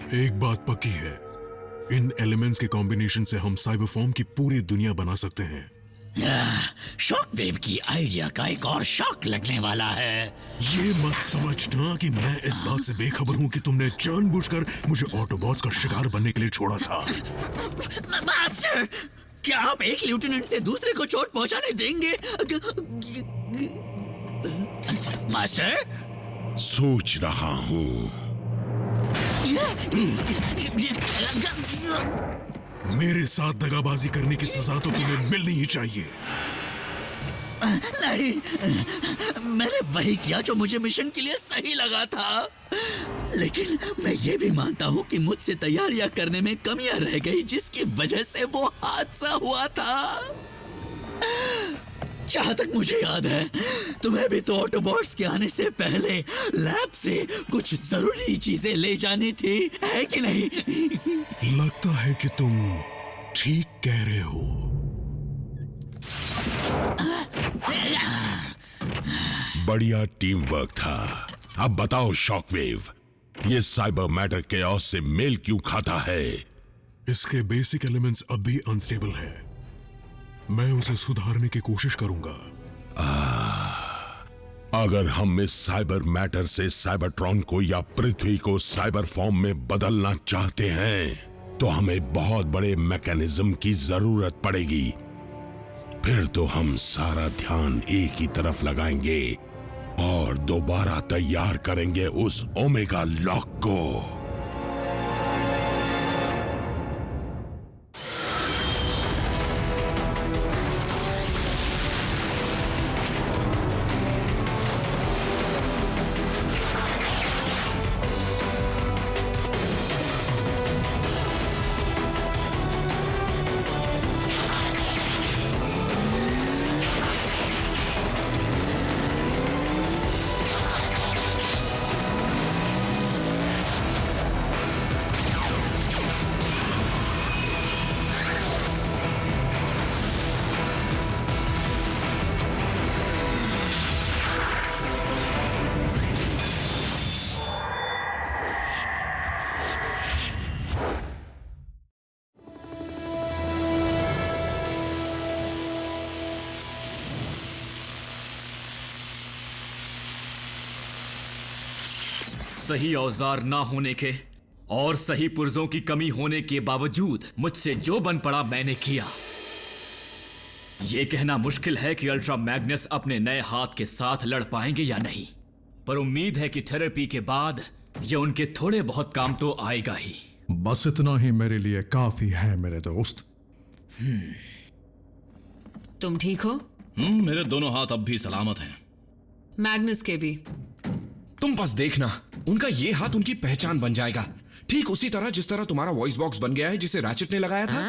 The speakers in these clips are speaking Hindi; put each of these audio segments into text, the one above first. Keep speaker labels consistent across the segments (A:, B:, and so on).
A: एक बात पक्की है, इन एलिमेंट्स के कॉम्बिनेशन से हम साइबर फॉर्म की पूरी दुनिया बना सकते हैं।
B: शॉकवेव की आइडिया का एक और शॉक लगने वाला है।
A: ये मत समझना कि मैं इस बात से बेखबर हूँ कि तुमने जानबूझकर मुझे ऑटोबॉट्स का शिकार बनने के लिए छोड़ा था।
B: मास्टर, क्या आप एक लेफ्टिनेंट से दूसरे को चोट पहुंचाने देंगे? मास्टर,
C: सोच रहा हूँ।
A: मेरे साथ दगाबाजी करने की सजा तो तुम्हें मिलनी ही चाहिए।
B: नहीं, मैंने वही किया जो मुझे मिशन के लिए सही लगा था। लेकिन मैं ये भी मानता हूँ कि मुझसे तैयारियां करने में कमियां रह गई, जिसकी वजह से वो हादसा हुआ था। जहां तक मुझे याद है, तुम्हें भी तो ऑटोबॉट्स के आने से पहले लैब से कुछ जरूरी चीजें ले जानी थी, है कि नहीं?
A: लगता है कि तुम ठीक कह रहे हो।
C: बढ़िया टीम वर्क था। अब बताओ शॉकवेव, ये साइबर मैटर केओस से मेल क्यों खाता है?
A: इसके बेसिक एलिमेंट्स अब भी अनस्टेबल है। मैं उसे सुधारने की कोशिश करूंगा।
C: अगर हम इस साइबर मैटर से साइबरट्रॉन को या पृथ्वी को साइबर फॉर्म में बदलना चाहते हैं तो हमें बहुत बड़े मैकेनिज्म की जरूरत पड़ेगी। फिर तो हम सारा ध्यान एक ही तरफ लगाएंगे और दोबारा तैयार करेंगे उस ओमेगा लॉक को।
D: सही औजार ना होने के और सही पुर्जों की कमी होने के बावजूद मुझसे जो बन पड़ा मैंने किया। यह कहना मुश्किल है कि अल्ट्रा मैग्नस अपने नए हाथ के साथ लड़ पाएंगे या नहीं, पर उम्मीद है कि थेरेपी के बाद यह उनके थोड़े बहुत काम तो आएगा ही।
E: बस इतना ही मेरे लिए काफी है मेरे दोस्त।
F: तुम ठीक हो?
G: मेरे दोनों हाथ अब भी सलामत हैं।
F: मैग्नस के भी।
H: तुम बस देखना, उनका ये हाथ उनकी पहचान बन जाएगा, ठीक उसी तरह जिस तरह तुम्हारा वॉइस बॉक्स बन गया है जिसे रैचेट ने लगाया था।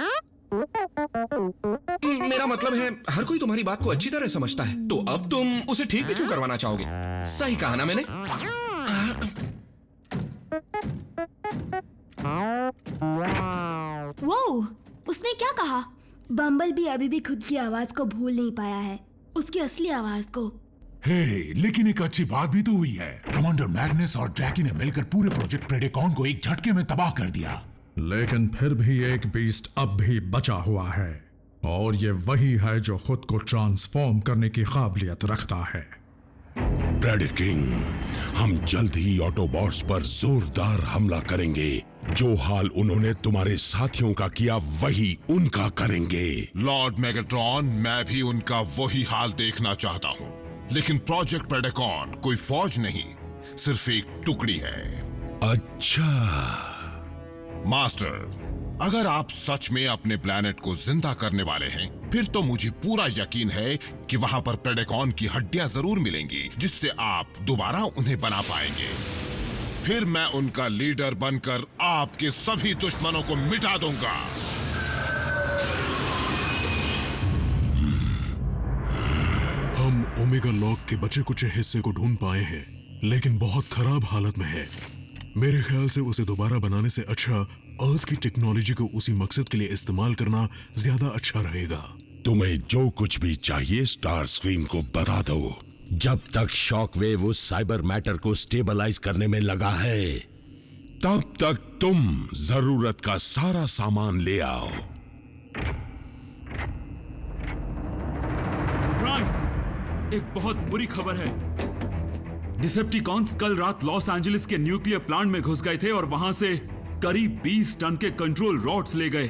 H: मेरा मतलब है, हर कोई तुम्हारी बात को अच्छी तरह समझता है, तो अब तुम उसे ठीक भी क्यों करवाना चाहोगे? सही कहा ना मैंने?
I: वो उसने क्या कहा? बम्बल भी अभी भी खुद की आवाज को भूल नहीं पाया है, उसकी असली आवाज को।
J: लेकिन एक अच्छी बात भी तो हुई है। कमांडर मैग्नस और जैकी ने मिलकर पूरे प्रोजेक्ट प्रेडेकॉन को एक झटके में तबाह कर दिया।
E: लेकिन फिर भी एक बीस्ट अब भी बचा हुआ है, और ये वही है जो खुद को ट्रांसफॉर्म करने की काबिलियत रखता है।
C: प्रेडिकिंग, हम जल्द ही ऑटोबॉट्स पर जोरदार हमला करेंगे। जो हाल उन्होंने तुम्हारे साथियों का किया वही उनका करेंगे।
K: लॉर्ड मेगाट्रॉन, मैं भी उनका वही हाल देखना चाहता हूँ, लेकिन प्रोजेक्ट प्रेडेकॉन कोई फौज नहीं, सिर्फ एक टुकड़ी है।
C: अच्छा
K: मास्टर, अगर आप सच में अपने प्लेनेट को जिंदा करने वाले हैं, फिर तो मुझे पूरा यकीन है कि वहां पर प्रेडेकॉन की हड्डियां जरूर मिलेंगी, जिससे आप दोबारा उन्हें बना पाएंगे। फिर मैं उनका लीडर बनकर आपके सभी दुश्मनों को मिटा दूंगा।
A: हम ओमेगा लॉक के बचे कुछ हिस्से को ढूंढ पाए हैं, लेकिन बहुत खराब हालत में है। मेरे ख्याल से उसे दोबारा बनाने से अच्छा अर्थ की टेक्नोलॉजी को उसी मकसद के लिए इस्तेमाल करना ज्यादा अच्छा रहेगा।
C: तुम्हें जो कुछ भी चाहिए स्टार स्क्रीम को बता दो। जब तक शॉकवेव उस साइबर मैटर को स्टेबलाइज करने में लगा है, तब तक तुम जरूरत का सारा सामान ले आओ।
L: प्राइम, एक बहुत बुरी खबर है। डिसेप्टिकॉन्स कल रात लॉस एंजलिस के न्यूक्लियर प्लांट में घुस गए थे और वहां से करीब 20 टन के कंट्रोल रॉड्स ले गए।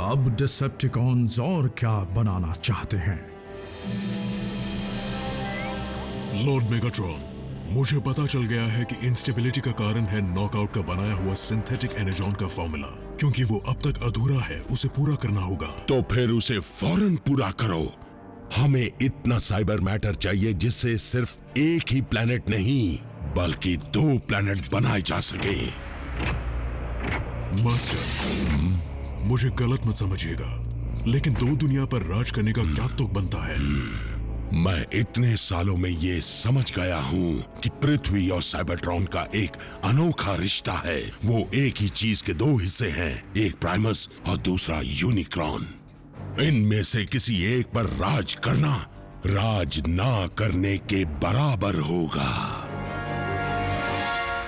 E: अब डिसेप्टिकॉन्स और क्या बनाना चाहते हैं?
A: लॉर्ड मेगाट्रॉन, मुझे पता चल गया है कि इंस्टेबिलिटी का कारण है नॉकआउट का बनाया हुआ सिंथेटिक एनर्जॉन का फॉर्मूला। क्योंकि वो अब तक अधूरा है, उसे पूरा करना होगा।
C: तो फिर उसे फौरन पूरा करो। हमें इतना साइबर मैटर चाहिए जिससे सिर्फ एक ही प्लेनेट नहीं बल्कि 2 प्लेनेट बनाए जा सके।
A: मास्टर, मुझे गलत मत समझिएगा, लेकिन 2 दुनिया पर राज करने का क्या तुक बनता है?
C: मैं इतने सालों में ये समझ गया हूँ कि पृथ्वी और साइबरट्रॉन का एक अनोखा रिश्ता है। वो एक ही चीज के 2 हिस्से हैं, एक प्राइमस और दूसरा यूनिक्रॉन। इनमें से किसी एक पर राज करना राज ना करने के बराबर होगा।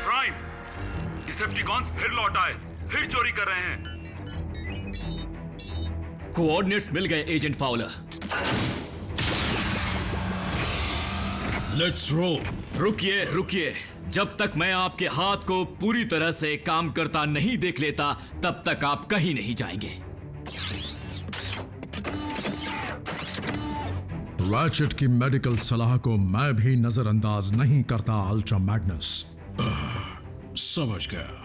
L: प्राइम, डिसेप्टिकॉन्स फिर लौट आए, फिर चोरी कर रहे हैं।
D: कोऑर्डिनेट्स मिल गए एजेंट फाउलर।
G: लेट्स रो।
D: रुकिए रुकिए, जब तक मैं आपके हाथ को पूरी तरह से काम करता नहीं देख लेता तब तक आप कहीं नहीं जाएंगे।
E: रैचेट की मेडिकल सलाह को मैं भी नजरअंदाज नहीं करता अल्ट्रा मैग्नस।
G: समझ गया।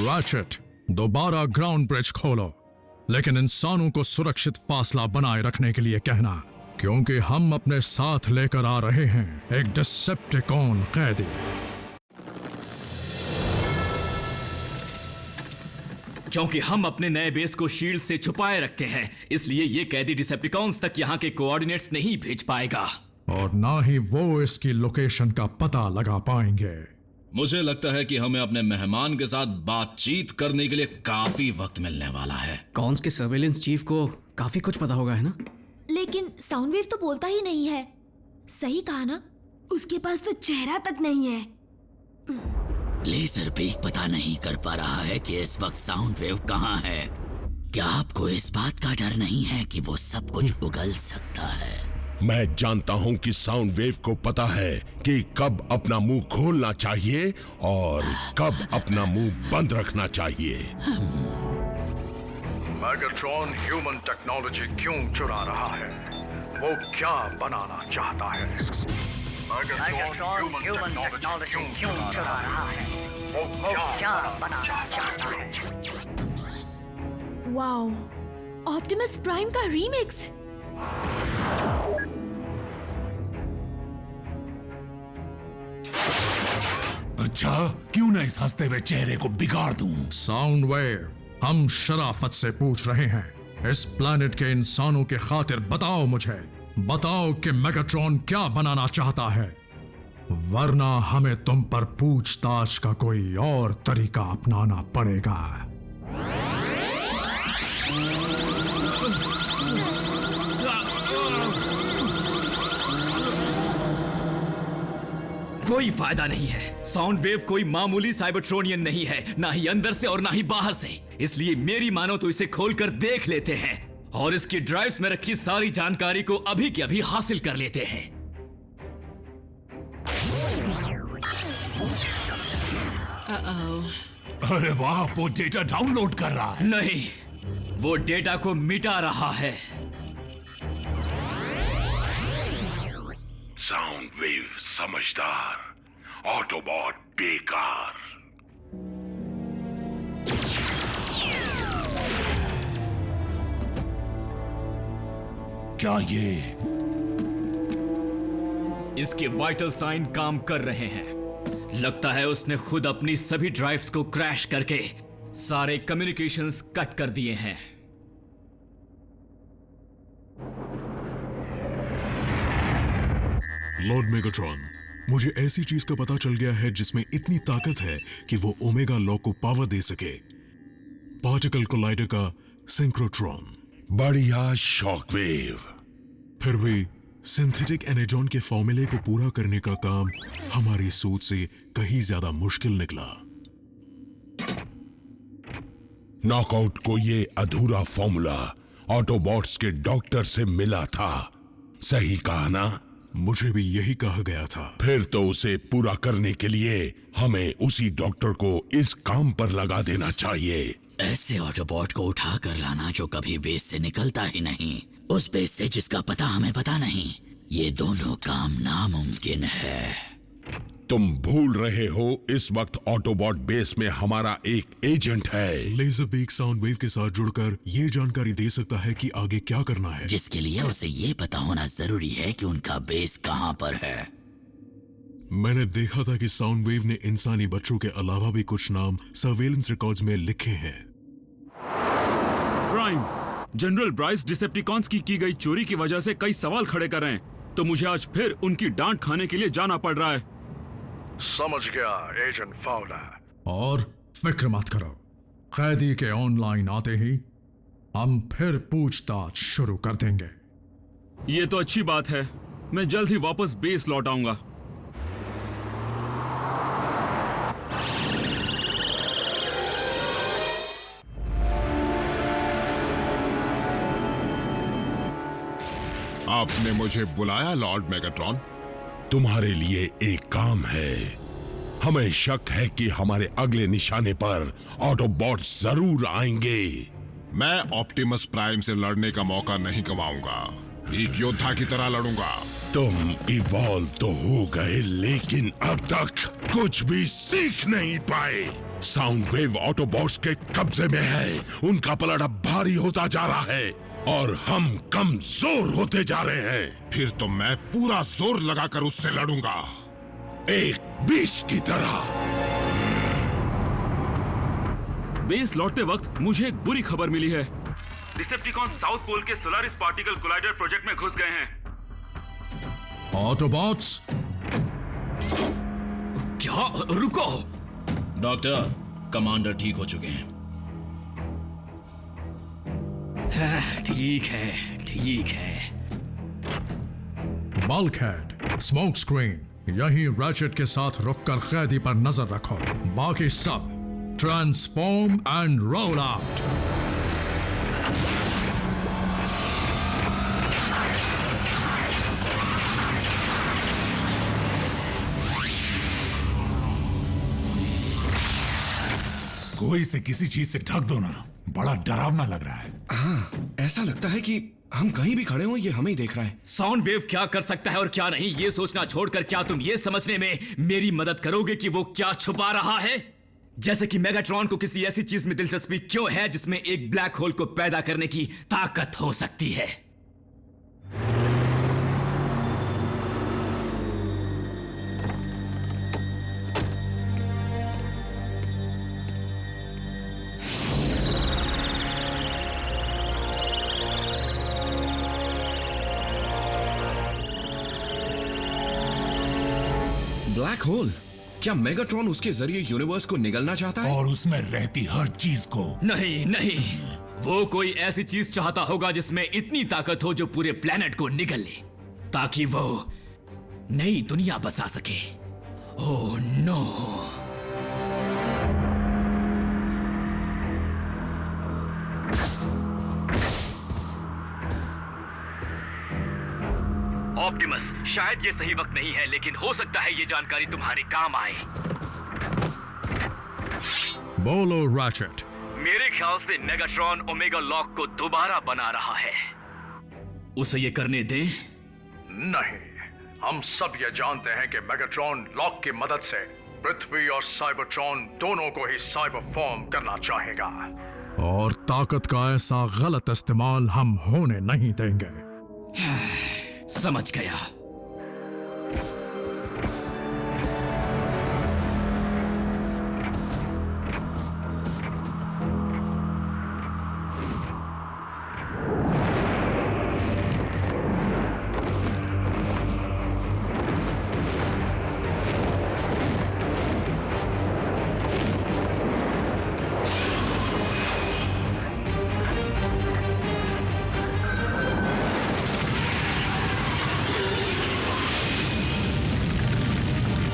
E: रैचेट, दोबारा ग्राउंड ब्रिज खोलो, लेकिन इंसानों को सुरक्षित फासला बनाए रखने के लिए कहना, क्योंकि हम अपने साथ लेकर आ रहे हैं एक डिसेप्टिकॉन कैदी।
D: क्योंकि हम अपने नए बेस को शील्ड से छुपाए रखते हैं, इसलिए ये कैदी डिसेप्टिकॉन्स तक यहाँ के कोऑर्डिनेट्स नहीं भेज पाएगा।
E: और ना ही वो इसकी लोकेशन का पता लगा पाएंगे।
G: मुझे लगता है कि हमें अपने मेहमान के साथ बातचीत करने के लिए काफी वक्त मिलने वाला है।
M: कॉन्स के सर्वेलेंस चीफ को काफी कुछ पता होगा, है ना?
I: लेकिन साउंड वेव तो बोलता ही नहीं है। सही कहा ना, उसके पास तो चेहरा तक नहीं है।
B: लेजर बीक पता नहीं कर पा रहा है कि इस वक्त साउंड वेव कहाँ है। क्या आपको इस बात का डर नहीं है कि वो सब कुछ उगल सकता है?
C: मैं जानता हूं कि साउंड वेव को पता है कि कब अपना मुंह खोलना चाहिए और कब अपना मुंह बंद रखना चाहिए।
E: मैगाट्रॉन ह्यूमन टेक्नोलॉजी क्यों चुरा रहा है? वो क्या बनाना चाहता है? मैगाट्रॉन ह्यूमन टेक्नोलॉजी क्यों चुरा रहा है? वो क्या बनाना चाहता है?
I: वाओ, ऑप्टिमस प्राइम का रीमिक्स।
J: अच्छा, क्यों ना इस हंसते हुए चेहरे को बिगाड़ दूं?
E: साउंड वेव, हम शराफत से पूछ रहे हैं, इस प्लैनेट के इंसानों के खातिर बताओ मुझे, बताओ कि मेगाट्रॉन क्या बनाना चाहता है, वरना हमें तुम पर पूछताछ का कोई और तरीका अपनाना पड़ेगा।
D: कोई फायदा नहीं है। साउंड वेव कोई मामूली साइबरट्रोनियन नहीं है, ना ही अंदर से और ना ही बाहर से। इसलिए मेरी मानो तो इसे खोलकर देख लेते हैं और इसकी ड्राइव्स में रखी सारी जानकारी को अभी के अभी हासिल कर लेते हैं।
J: अरे वाह, वो डेटा डाउनलोड कर रहा है।
D: नहीं, वो डेटा को मिटा रहा है।
C: साउंड वेव समझदार, ऑटोबॉट बेकार।
J: क्या ये
D: इसके वाइटल साइन काम कर रहे हैं। लगता है उसने खुद अपनी सभी ड्राइव्स को क्रैश करके सारे कम्युनिकेशंस कट कर दिए हैं।
A: लॉर्ड मेगाट्रॉन, मुझे ऐसी चीज का पता चल गया है जिसमें इतनी ताकत है कि वो ओमेगा लॉ को पावर दे सके। पार्टिकल कोलाइडर का सिंक्रोट्रॉन।
C: बढ़िया शॉकवेव।
A: फिर भी सिंथेटिक एनर्जॉन के फॉर्मूले को पूरा करने का काम हमारी सोच से कहीं ज्यादा मुश्किल निकला।
C: नॉकआउट को ये अधूरा फॉर्मूला ऑटोबॉट्स के डॉक्टर से मिला था, सही कहा ना?
A: मुझे भी यही कहा गया था।
C: फिर तो उसे पूरा करने के लिए हमें उसी डॉक्टर को इस काम पर लगा देना चाहिए।
B: ऐसे ऑटोबॉट को उठा कर लाना जो कभी बेस से निकलता ही नहीं, उस बेस से जिसका पता हमें पता नहीं, ये दोनों काम नामुमकिन है।
C: तुम भूल रहे हो इस वक्त ऑटोबॉट बेस में हमारा एक एजेंट है।
A: लेजर बीक साउंड वेव के साथ जुड़कर ये जानकारी दे सकता है कि आगे क्या करना है,
B: जिसके लिए उसे ये पता होना जरूरी है कि उनका बेस कहाँ पर है।
A: मैंने देखा था कि साउंड वेव ने इंसानी बच्चों के अलावा भी कुछ नाम सर्वेलेंस रिकॉर्ड्स में लिखे हैं।
L: प्राइम, जनरल ब्राइस डिसेप्टिकॉन्स की गई चोरी की वजह से कई सवाल खड़े कर रहे हैं, तो मुझे आज फिर उनकी डांट खाने के लिए जाना पड़ रहा है।
E: समझ गया एजेंट फाउलर। और फिक्र मत करो, कैदी के ऑनलाइन आते ही हम फिर पूछताछ शुरू कर देंगे।
L: ये तो अच्छी बात है, मैं जल्द ही वापस बेस लौट आऊंगा।
K: आपने मुझे बुलाया लॉर्ड मेगाट्रॉन?
C: तुम्हारे लिए एक काम है। हमें शक है कि हमारे अगले निशाने पर ऑटोबॉट्स जरूर आएंगे।
K: मैं ऑप्टिमस प्राइम से लड़ने का मौका नहीं गंवाऊंगा, एक योद्धा की तरह लड़ूंगा।
C: तुम इवॉल्व तो हो गए, लेकिन अब तक कुछ भी सीख नहीं पाए। साउंड वेव ऑटोबॉट्स के कब्जे में है, उनका पलड़ा भारी होता जा रहा है और हम कमजोर होते जा रहे हैं।
K: फिर तो मैं पूरा जोर लगाकर उससे लड़ूंगा,
C: एक बीस की तरह।
L: बेस लौटते वक्त मुझे एक बुरी खबर मिली है। डिसेप्टिकॉन साउथ पोल के सोलारिस पार्टिकल कोलाइडर प्रोजेक्ट में घुस गए हैं।
E: ऑटोबॉट्स,
D: क्या? रुको
G: डॉक्टर, कमांडर ठीक हो चुके हैं।
D: ठीक है, ठीक है।
E: बल्कहेड, स्मोक स्क्रीन, यहीं रैचेट के साथ रुककर कैदी पर नजर रखो। बाकी सब ट्रांसफॉर्म एंड रोल आउट।
J: कोई से किसी चीज से ढक दो ना, बड़ा डरावना लग रहा है।
H: हाँ, ऐसा लगता है कि हम कहीं भी खड़े हो ये हमें ही देख रहा है।
D: साउंड वेव क्या कर सकता है और क्या नहीं, ये सोचना छोड़कर क्या तुम ये समझने में मेरी मदद करोगे कि वो क्या छुपा रहा है? जैसे कि मेगाट्रॉन को किसी ऐसी चीज में दिलचस्पी क्यों है जिसमें एक ब्लैक होल को पैदा करने की ताकत हो सकती है।
H: Black hole? क्या मेगाट्रॉन उसके जरिए यूनिवर्स को निगलना चाहता है?
J: और उसमें रहती हर चीज को।
D: नहीं नहीं, वो कोई ऐसी चीज चाहता होगा जिसमें इतनी ताकत हो जो पूरे प्लेनेट को निगल ले, ताकि वो नई दुनिया बसा सके। Oh no. ऑप्टिमस, शायद ये सही वक्त नहीं है, लेकिन हो सकता है ये जानकारी तुम्हारे काम आए।
E: बोलो रैचेट।
D: मेरे ख्याल से मेगाट्रॉन ओमेगा लॉक को दोबारा बना रहा है। उसे ये करने दें।
E: नहीं, हम सब ये जानते हैं कि मेगाट्रॉन लॉक की मदद से पृथ्वी और साइबरट्रॉन दोनों को ही साइबर फॉर्म करना चाहेगा, और ताकत का ऐसा गलत इस्तेमाल हम होने नहीं देंगे।
D: समझ गया।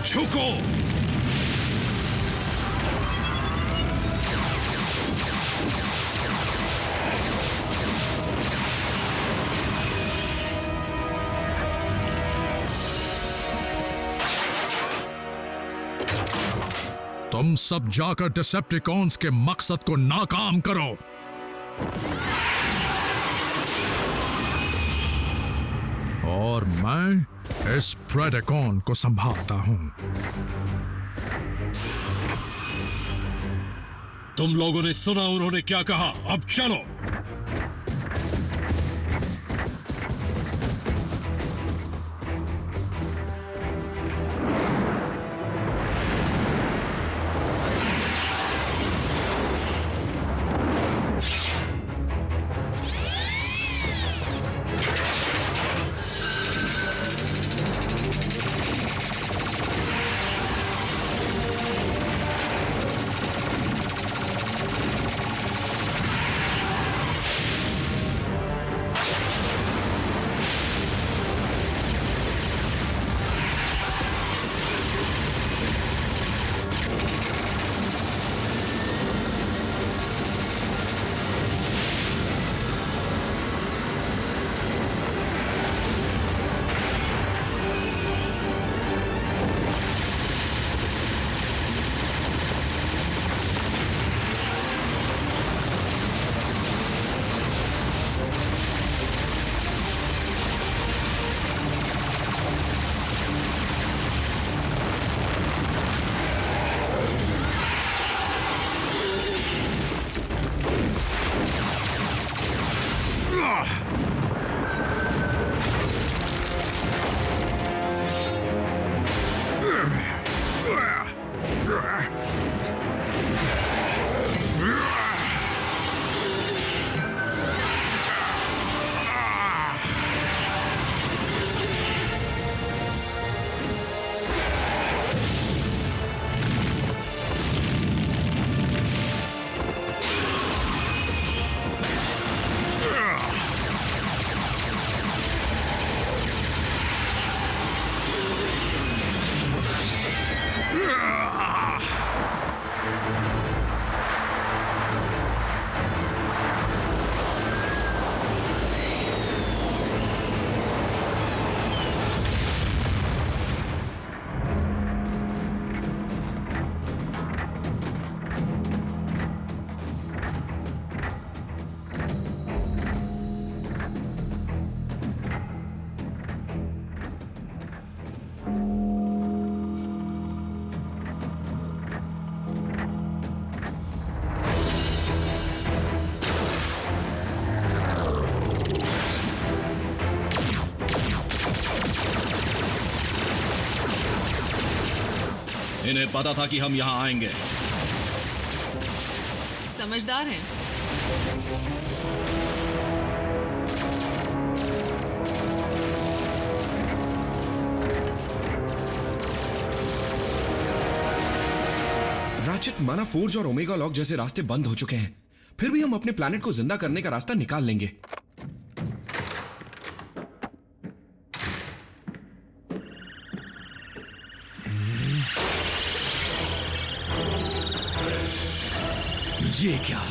E: झुको। तुम सब जाकर डिसेप्टिकॉन्स के मकसद को नाकाम करो। और मैं इस प्रेडेकॉन को संभालता हूं।
N: तुम लोगों ने सुना उन्होंने क्या कहा, अब चलो।
G: इन्हें पता था कि हम यहाँ आएंगे।
F: समझदार हैं।
H: रैचेट, माना फोर्ज और ओमेगा लॉक जैसे रास्ते बंद हो चुके हैं, फिर भी हम अपने प्लैनेट को जिंदा करने का रास्ता निकाल लेंगे।
D: ये क्या?